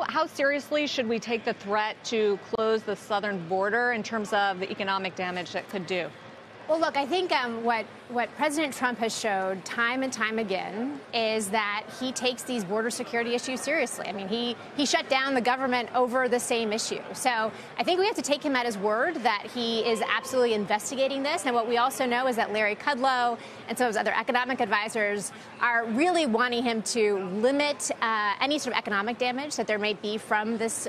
how seriously should we take the threat to close the southern border in terms of the economic damage that could do? Well, look, I think what President Trump has showed time and time again is that he takes these border security issues seriously. I mean, he shut down the government over the same issue. So I think we have to take him at his word that he is absolutely investigating this. And what we also know is that Larry Kudlow and some of his other economic advisors are really wanting him to limit any sort of economic damage that there may be from this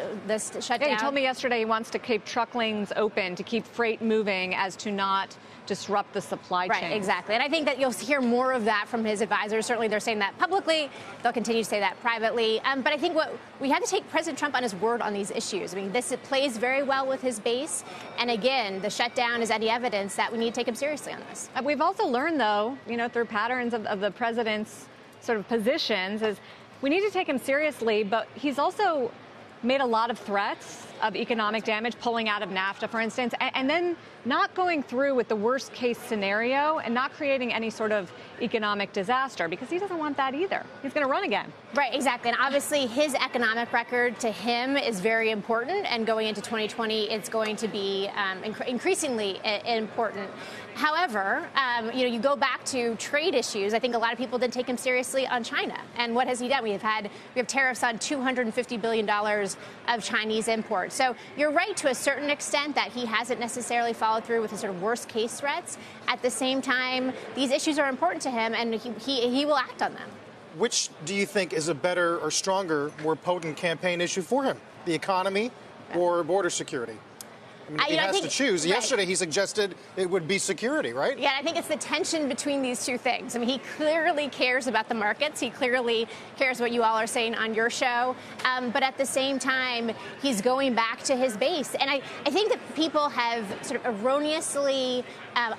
shutdown. Yeah, he told me yesterday he wants to keep truck lanes open, to keep freight moving as to not disrupt the supply chain. Right, exactly. And I think that you'll hear more of that from his advisors. Certainly they're saying that publicly. They'll continue to say that privately. But I think what we have to take President Trump on his word on these issues. I mean, it plays very well with his base. And again, the shutdown is any evidence that we need to take him seriously on this. We've also learned, though, through patterns of the president's sort of positions, is we need to take him seriously, but he's also made a lot of threats of economic damage, pulling out of NAFTA, for instance, and then not going through with the worst case scenario and not creating any sort of economic disaster, because he doesn't want that either. He's going to run again. Right, exactly. And obviously his economic record to him is very important. And going into 2020, it's going to be increasingly important. However, you go back to trade issues. I think a lot of people didn't take him seriously on China. And what has he done? We have tariffs on $250 billion of Chinese imports. So you're right to a certain extent that he hasn't necessarily followed through with the sort of worst case threats. At the same time, these issues are important to him, and he will act on them. Which do you think is a better or stronger, more potent campaign issue for him? The economy or border security? I mean, he has to choose. Right. Yesterday, he suggested it would be security, right? Yeah, I think it's the tension between these two things. I mean, he clearly cares about the markets. He clearly cares what you all are saying on your show. But at the same time, he's going back to his base. And I think that people have sort of erroneously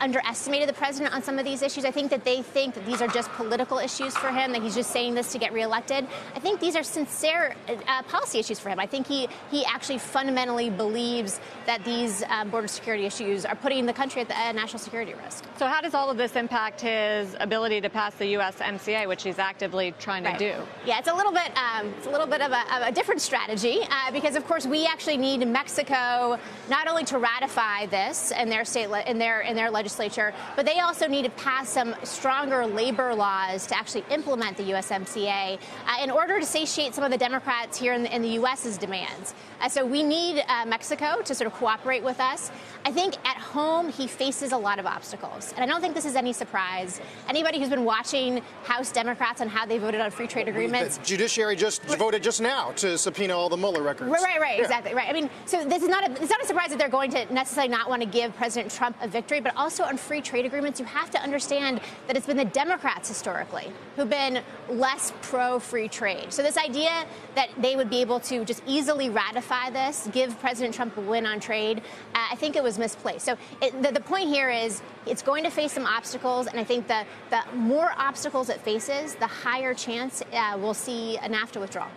underestimated the president on some of these issues. I think that they think that these are just political issues for him, that he's just saying this to get reelected. I think these are sincere policy issues for him. I think he actually fundamentally believes that these border security issues are putting the country at a national security risk. So how does all of this impact his ability to pass the USMCA, which he's actively trying to do? Yeah, it's a little bit of a different strategy because, of course, we actually need Mexico not only to ratify this in their state in their legislature, but they also need to pass some stronger labor laws to actually implement the USMCA in order to satiate some of the Democrats here in the U.S.'s demands. So we need Mexico to sort of cooperate with us. I think at home he faces a lot of obstacles, and I don't think this is any surprise. Anybody who's been watching House Democrats and how they voted on free trade agreements. The judiciary just voted just now to subpoena all the Mueller records. Right, yeah. Exactly, right. I mean, so this is it's not a surprise that they're going to necessarily not want to give President Trump a victory, but also on free trade agreements, you have to understand that it's been the Democrats historically who've been less pro-free trade. So this idea that they would be able to just easily ratify this, give President Trump a win on trade, I think it was misplaced. So the point here is it's going to face some obstacles, and I think the more obstacles it faces, the higher chance we'll see a NAFTA withdrawal.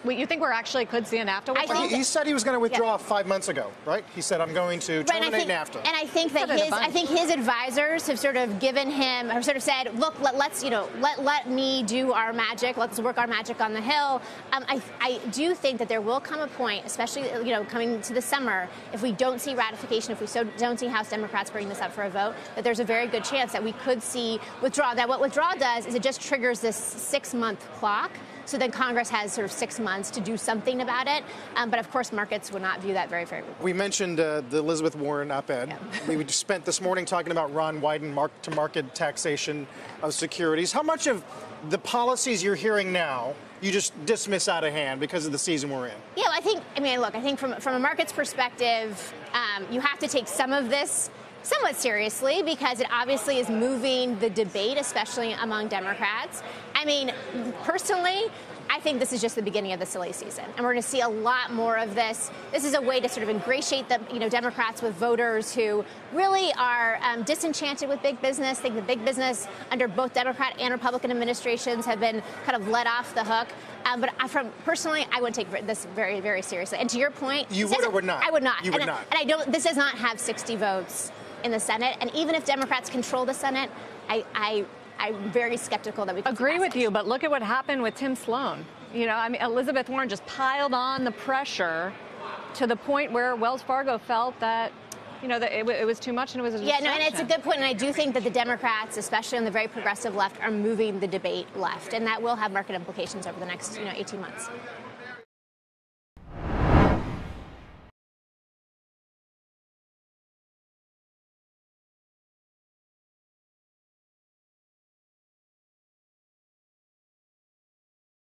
Wait, you think we're actually could see a NAFTA withdrawal? He said he was going to withdraw 5 months ago, right? He said, I'm going to terminate NAFTA. And I think that his advisors have sort of given him, have sort of said, look, let me do our magic. Let's work our magic on the Hill. I do think that there will come a point, especially, coming to the summer, if we don't see ratification, if we don't see House Democrats bring this up for a vote, that there's a very good chance that we could see withdrawal. Now, what withdrawal does is it just triggers this 6-month clock. So then Congress has sort of 6 months to do something about it. But of course, markets would not view that very favorably. We mentioned the Elizabeth Warren op-ed. Yeah. We spent this morning talking about Ron Wyden mark-to-market taxation of securities. How much of the policies you're hearing now you just dismiss out of hand because of the season we're in? Yeah, I think from a market's perspective, you have to take some of this somewhat seriously because it obviously is moving the debate, especially among Democrats. I mean, personally, I think this is just the beginning of the silly season, and we're going to see a lot more of this. This is a way to sort of ingratiate the Democrats with voters who really are disenchanted with big business. Think that big business under both Democrat and Republican administrations have been kind of let off the hook. But personally, I would take this very, very seriously. And to your point, you would or would not? I would not. You would not. And I don't. This does not have 60 votes in the Senate. And even if Democrats control the Senate, I'm very skeptical that we can agree with you. But look at what happened with Tim Sloan. You know, I mean, Elizabeth Warren just piled on the pressure to the point where Wells Fargo felt that, you know, that it was too much and it was a distraction. Yeah, no, and it's a good point. And I do think that the Democrats, especially on the very progressive left, are moving the debate left. And that will have market implications over the next, 18 months.